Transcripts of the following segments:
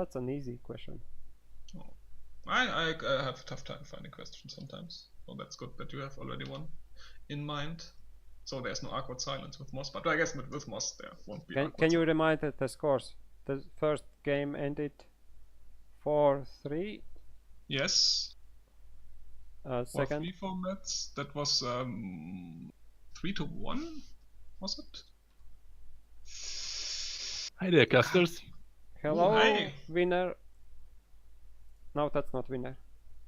that's an easy question. Oh. I have a tough time finding questions sometimes. So that's good that you have already one in mind. So there's no awkward silence with Moss, but I guess with Moss there won't be awkward. Can you remind the scores? The first game ended 4-3. Yes. Second. 4-3 formats. That was 3-1. Was it? Hi there, casters. Hello, hi. winner. No, that's not winner.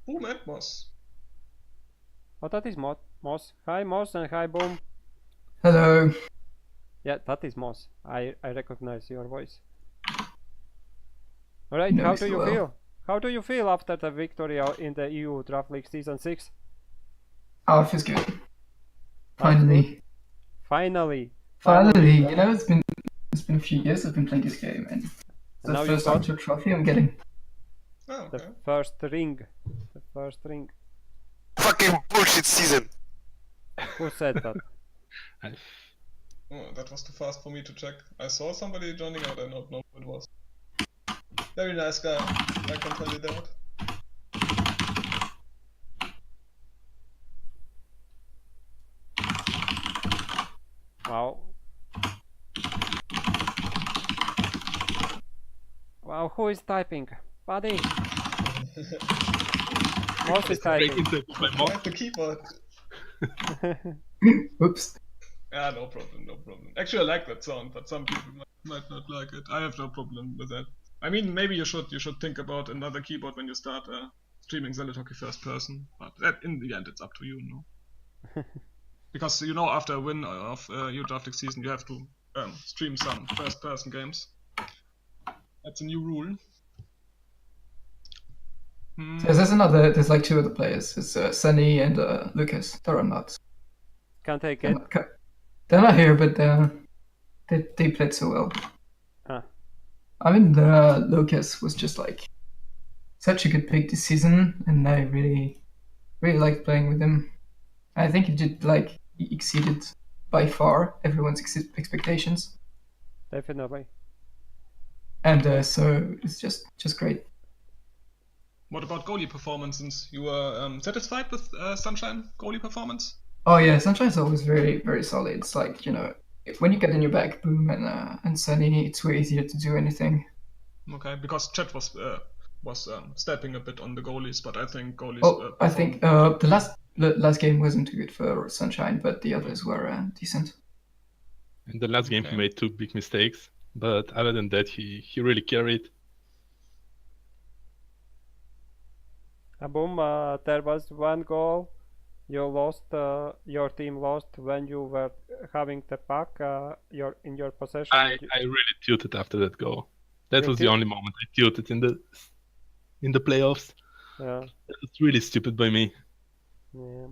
Who met Moss? Oh, that is Moss. Hi, Moss, and hi, Boom. Hello. Yeah, that is Moss. I recognize your voice. All right, No, how do you well. feel? How do you feel after the victory in the EU Draft League Season 6? Oh, it feels good. Finally. Finally. Finally. You know, it's been a few years I've been playing this game, and the now first amateur trophy I'm getting. Oh, the okay. first ring. The first ring. Fucking bullshit season. Who said that? Oh, that was too fast for me to check. I saw somebody joining out, I don't know who it was. Very nice guy, I can tell you that. Wow. Wow, who is typing? Buddy! Moss is typing. Where's the keyboard? Oops. Yeah, no problem, no problem. Actually, I like that sound, but some people might not like it. I have no problem with that. I mean, maybe you should think about another keyboard when you start streaming Zealot Hockey first person, but in the end, it's up to you, no? Because you know, after a win of your draft league season, you have to stream some first person games. That's a new rule. So there's like two other players. It's Sunny and Lucas. They're not. Can't take it. They're not here, but they played so well. Ah. I mean, Lucas was just like such a good pick this season, and I really liked playing with him. I think he exceeded by far everyone's expectations. Definitely. And so it's just great. What about goalie performances? You were satisfied with Sunshine goalie performance? Oh yeah, Sunshine's always very, very solid. It's like, you know, when you get in your back, Boom and Sunny, it's way easier to do anything. Okay, because Chet was stepping a bit on the goalies, but I think goalies. Oh, I think the last game wasn't too good for Sunshine, but the others were decent. In the last game, he made 2 big mistakes, but other than that, he really carried. Boom, there was one goal you lost. Your team lost when you were having the puck in your possession. I really tilted after that goal. That was the only moment I tilted in the playoffs. Yeah. That was really stupid by me. Yeah.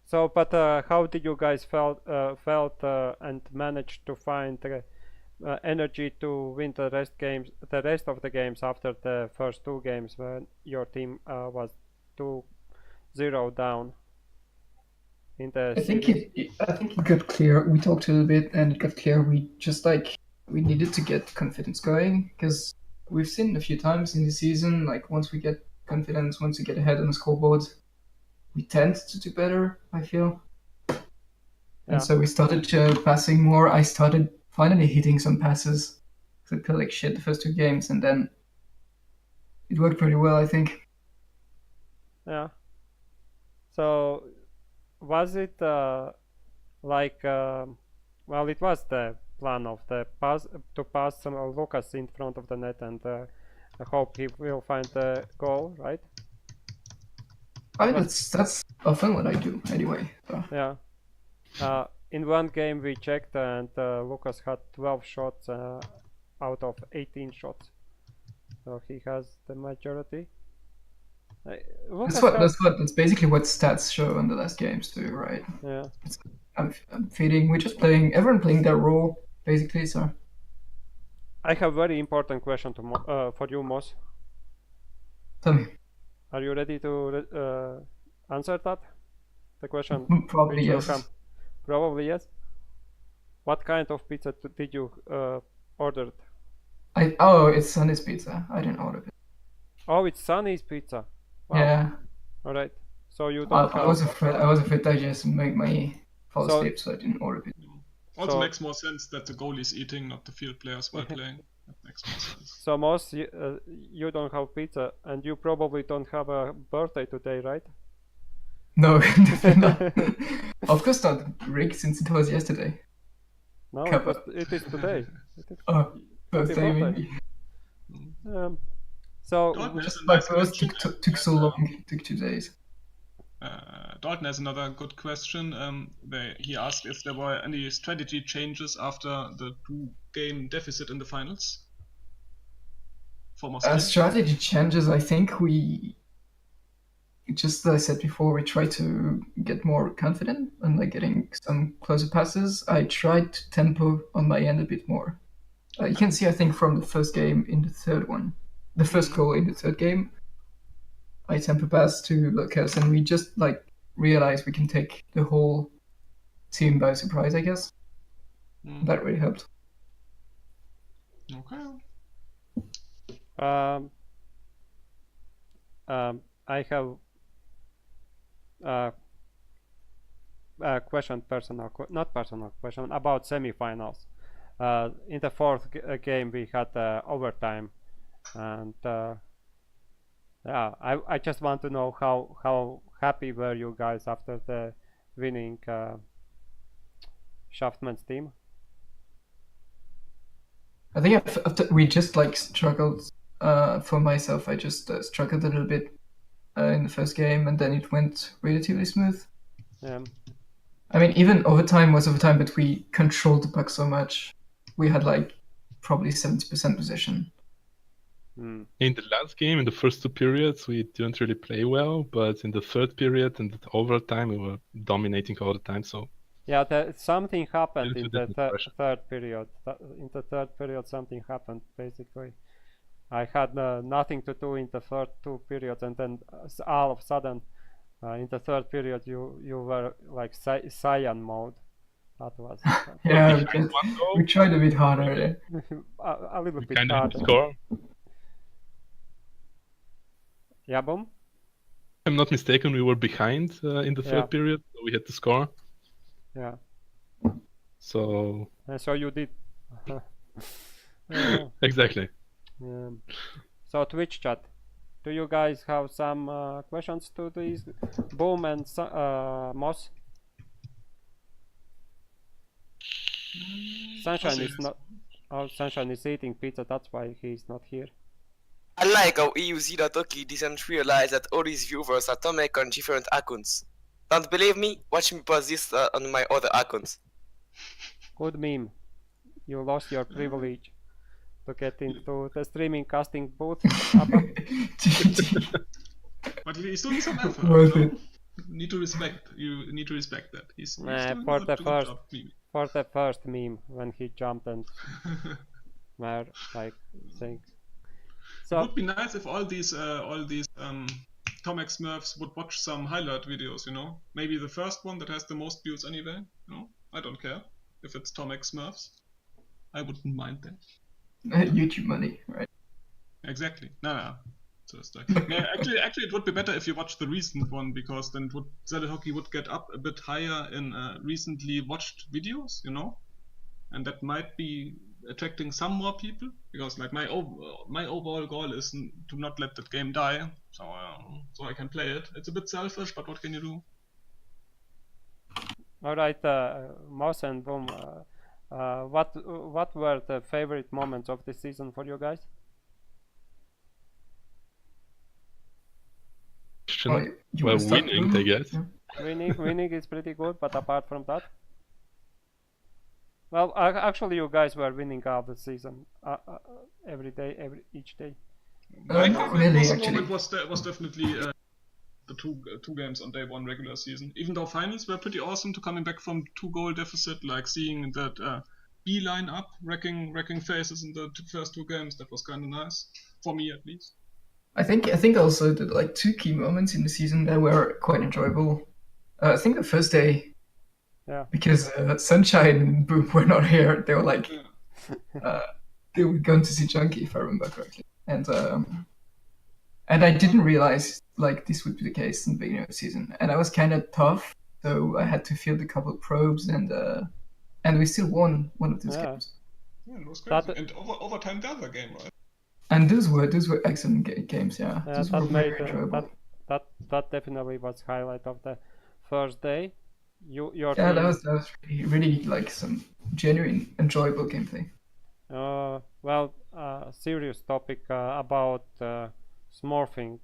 So, but how did you guys felt and managed to find energy to win the rest of the games after the first 2 games when your team was 2-0 down in the I think it got clear. We talked a little bit and it got clear we needed to get confidence going, because we've seen a few times in the season, like once we get confidence, once we get ahead on the scoreboard, we tend to do better, I feel. Yeah. And so we started passing more. I started finally hitting some passes. I played like shit the first 2 games, and then it worked pretty well, I think. Yeah. So was it like well, it was the plan of the pass Lucas in front of the net, and I hope he will find the goal, right? I mean, that's often what I do anyway. So. Yeah. In one game we checked, and Lucas had 12 shots out of 18 shots, so he has the majority. That's basically what stats show in the last games too, right? Yeah. I'm feeling we're just playing, everyone playing their role basically. So I have very important question for you, Moss. Tell me. Are you ready to answer that? The question. Probably yes. Probably yes. What kind of pizza did you order? It's Sunny's pizza. I didn't order it. Oh, it's Sunny's pizza. Wow. Yeah. All right. So you I don't have. was afraid I just make my fall So- asleep, so I didn't order it. Also So- makes more sense that the goalie's eating, not the field players while playing. That makes more sense. So Moss, you don't have pizza, and you probably don't have a birthday today, right? No, definitely not. Of course not, Rick, since it was yesterday. No, Kappa. it is today. It is Oh, birthday, birthday. maybe. So Dalton has a My nice first question. took so long. It took 2 days. Dalton has another good question. He asked if there were any strategy changes after the 2-game deficit in the finals for Moscow. Strategy changes, I think we, just as I said before, we try to get more confident and like getting some closer passes. I tried to tempo on my end a bit more. You can see, I think, from the first game in the third one, the first goal in the third game, I tempo passed to Lucas, and we just like realized we can take the whole team by surprise, I guess. That really helped. Okay. I have a question, not personal question, about semifinals. In the fourth game, we had overtime, and yeah, I just want to know how happy were you guys after the winning Shaftman's team? I think after we just like struggled. For myself, I just struggled a little bit in the first game, and then it went relatively smooth. I mean, even overtime was overtime, but we controlled the puck so much. We had like probably 70% possession. In the last game, in the first 2 periods, we didn't really play well, but in the third period and the overtime, we were dominating all the time. So yeah, something happened in Little the bit pressure. third period. In the third period, something happened basically. I had nothing to do in the first 2 periods, and then all of a sudden, in the third period, you were like cyan mode. That was Yeah, behind 1 goal, we tried a bit harder. a little we bit kind of had to harder. score. Yeah, boom. If I'm not mistaken, we were behind in the Yeah. third period, so we had to score. Yeah. So So you did. exactly. So Twitch chat, do you guys have some questions to these Boom and Moss? Sunshine is not. Oh, Sunshine is eating pizza. That's why he's not here. I like how EUDL didn't realize that all these viewers are Tomek on different accounts. Don't believe me? Watch me post this on my other accounts. Good meme. You lost your privilege to get into the streaming casting booth. But he's doing some effort. Worth you know? it. You need to respect that. He's doing For a the good first, job, maybe. for the first meme when he jumped and were like saying. It So would be nice if all these Tomek Smurfs would watch some highlight videos, you know? Maybe the first one that has the most views anyway, you know? I don't care if it's Tomek Smurfs. I wouldn't mind that. YouTube money, right? Exactly. No. Just like, yeah, actually, it would be better if you watch the recent one, because then Zealot Hockey would get up a bit higher in recently watched videos, you know, and that might be attracting some more people. Because like my overall goal is to not let that game die, so I can play it. It's a bit selfish, but what can you do? all right, Mouse and Boom. What were the favorite moments of the season for you guys? Oh, you Well, wanna start, winning, Boom? I guess. Yeah. Winning is pretty good, but apart from that, well, actually, you guys were winning all the season, every day, each day. My not favorite really, moment actually. was definitely the two games on day one regular season. Even though finals were pretty awesome to coming back from 2-goal deficit, like seeing that B line up, wrecking faces in the first 2 games, that was kind of nice for me at least. I think also the like 2 key moments in the season that were quite enjoyable. I think the first day, Yeah. because Sunshine and Boom were not here. They were like they were going to see Junkie, if I remember correctly, and I didn't realize like this would be the case in the beginning of the season, and I was kind of tough, so I had to field a couple of probes, and we still won one of those games. Yeah, it was crazy. And overtime the other game, right? And those were excellent games. Yeah, those were very enjoyable. That definitely was highlight of the first day. Your yeah, team, that was really like some genuine enjoyable gameplay. well, serious topic about smurfing.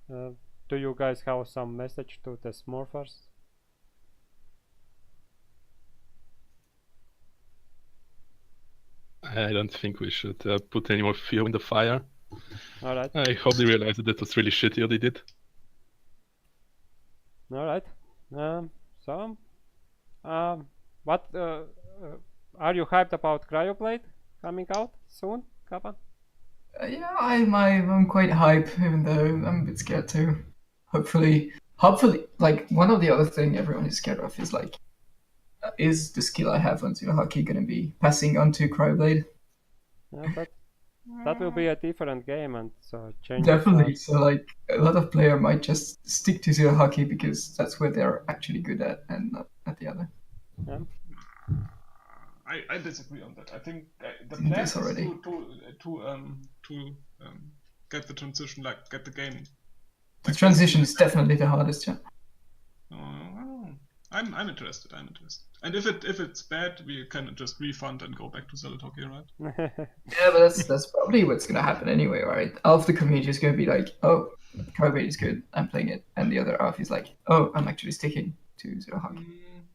Do you guys have some message to the smurfers? I don't think we should put any more fuel in the fire. All right. I hope they realize that was really shitty what they did. All right. What are you hyped about Cryoblade coming out soon, Kappa? Yeah, I'm quite hype, even though I'm a bit scared too. Hopefully, like one of the other thing everyone is scared of is like, is the skill I have on Zero Hockey gonna be passing on to Cryoblade? Yeah, but that will be a different game, and so change. Definitely. So like a lot of player might just stick to Zero Hockey because that's where they're actually good at, and not at the other. Yeah. I disagree on that. I think the plan is to get the transition, like get the game. The transition is definitely the hardest. Yeah. I'm interested. And if it's bad, we can just refund and go back to Zealot Hockey, right? Yeah, but that's probably what's gonna happen anyway, right? Half the community is gonna be like, "Oh, Cryoblade is good. I'm playing it," and the other half is like, "Oh, I'm actually sticking to Zero Hockey."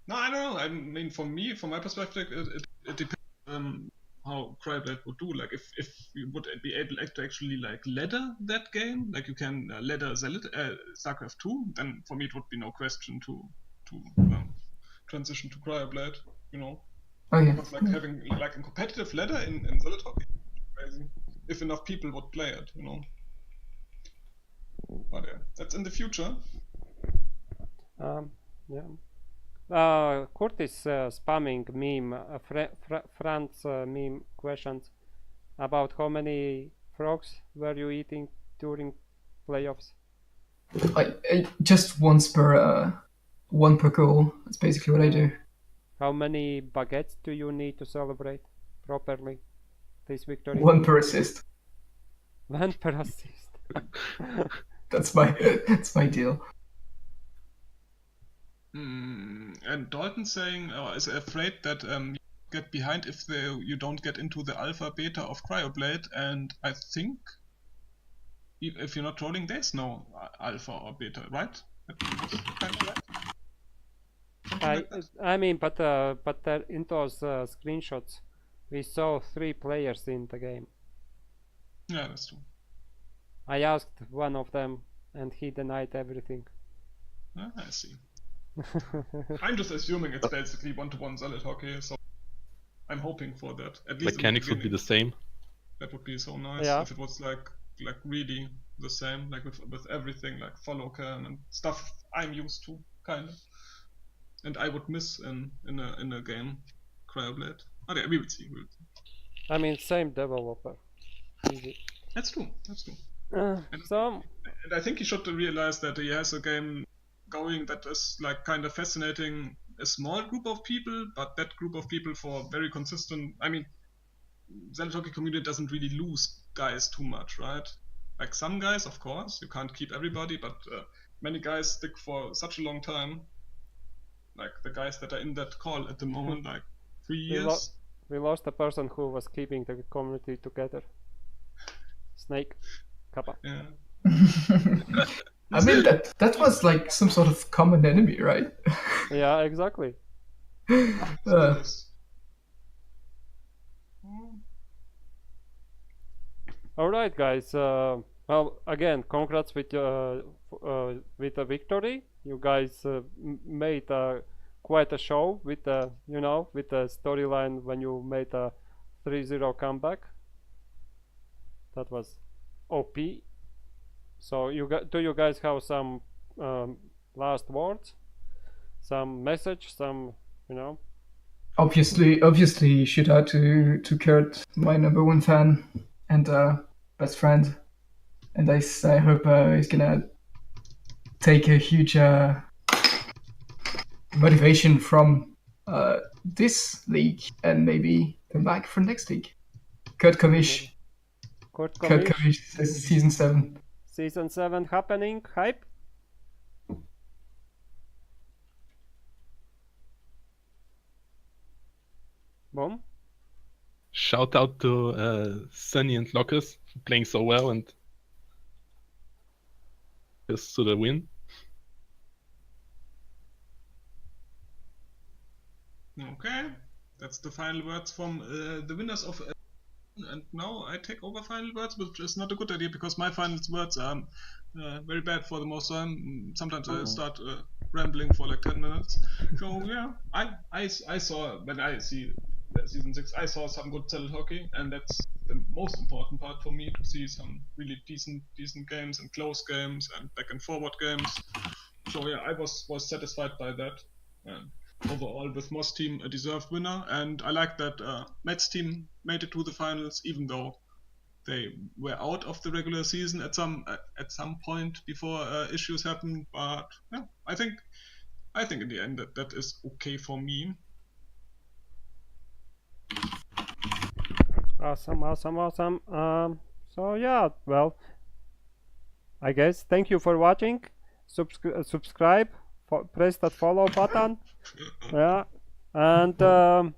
No, I don't know. I mean, from my perspective, it depends how Cryoblade would do. Like, if you would be able to actually like ladder that game, like you can ladder StarCraft 2, then for me it would be no question to transition to Cryoblade. You know. Oh yeah. Because like having like a competitive ladder in Zealot Hockey is crazy. If enough people would play it, you know. But yeah, that's in the future. Yeah. Curtis spamming meme, Franz meme questions about how many frogs were you eating during playoffs? I just one per goal. That's basically what I do. How many baguettes do you need to celebrate properly this victory? One per assist. One per assist. That's my deal. And Dalton saying is afraid that you get behind if you don't get into the alpha beta of Cryoblade, and I think if you're not trolling, there's no alpha or beta, right? Kind of right? I mean, but in those screenshots, we saw 3 players in the game. Yeah, that's true. I asked one of them, and he denied everything. I see. I'm just assuming it's basically 1-to-1 Zealot Hockey, so I'm hoping for that. At least mechanics would be the same. That would be so nice if it was like really the same, like with everything, like follow cam and stuff I'm used to, kind of. And I would miss in a game, Cryoblade. Oh yeah, we will see. I mean, same developer. Easy. That's true. And I think he should realize that he has a game going that is like kind of fascinating a small group of people, but that group of people for very consistent. I mean, Zealot Hockey community doesn't really lose guys too much, right? Like some guys, of course, you can't keep everybody, but many guys stick for such a long time. Like the guys that are in that call at the moment, like 3 years. We lost a person who was keeping the community together. Snake, Kappa. Yeah. I mean that was like some sort of common enemy, right? Yeah, exactly. All right, guys. Well, again, congrats with the victory. You guys made quite a show with the with the storyline when you made a 3-0 comeback. That was OP. So do you guys have some last words, some message, some Obviously, shout out to Kurt, my #1 fan and best friend, and I hope he's gonna take a huge motivation from this league and maybe come back for next league. Kurt Kovish, season 7. Season 7 happening, hype? Boom. Shout out to Sunny and Locus for playing so well and just to the win. Okay, that's the final words from the winners of. And now I take over final words, which is not a good idea because my final words are very bad for the most time. Sometimes I start rambling for like 10 minutes. So yeah, I saw when I see season 6, I saw some good Zealot hockey, and that's the most important part for me, to see some really decent games and close games and back and forward games. So yeah, I was satisfied by that. And overall, with Moss team a deserved winner, and I like that Matt's team made it to the finals, even though they were out of the regular season at some point before issues happened. But yeah, I think in the end that is okay for me. Awesome. So yeah, well, I guess thank you for watching. Subscribe, press that follow button. Yeah, and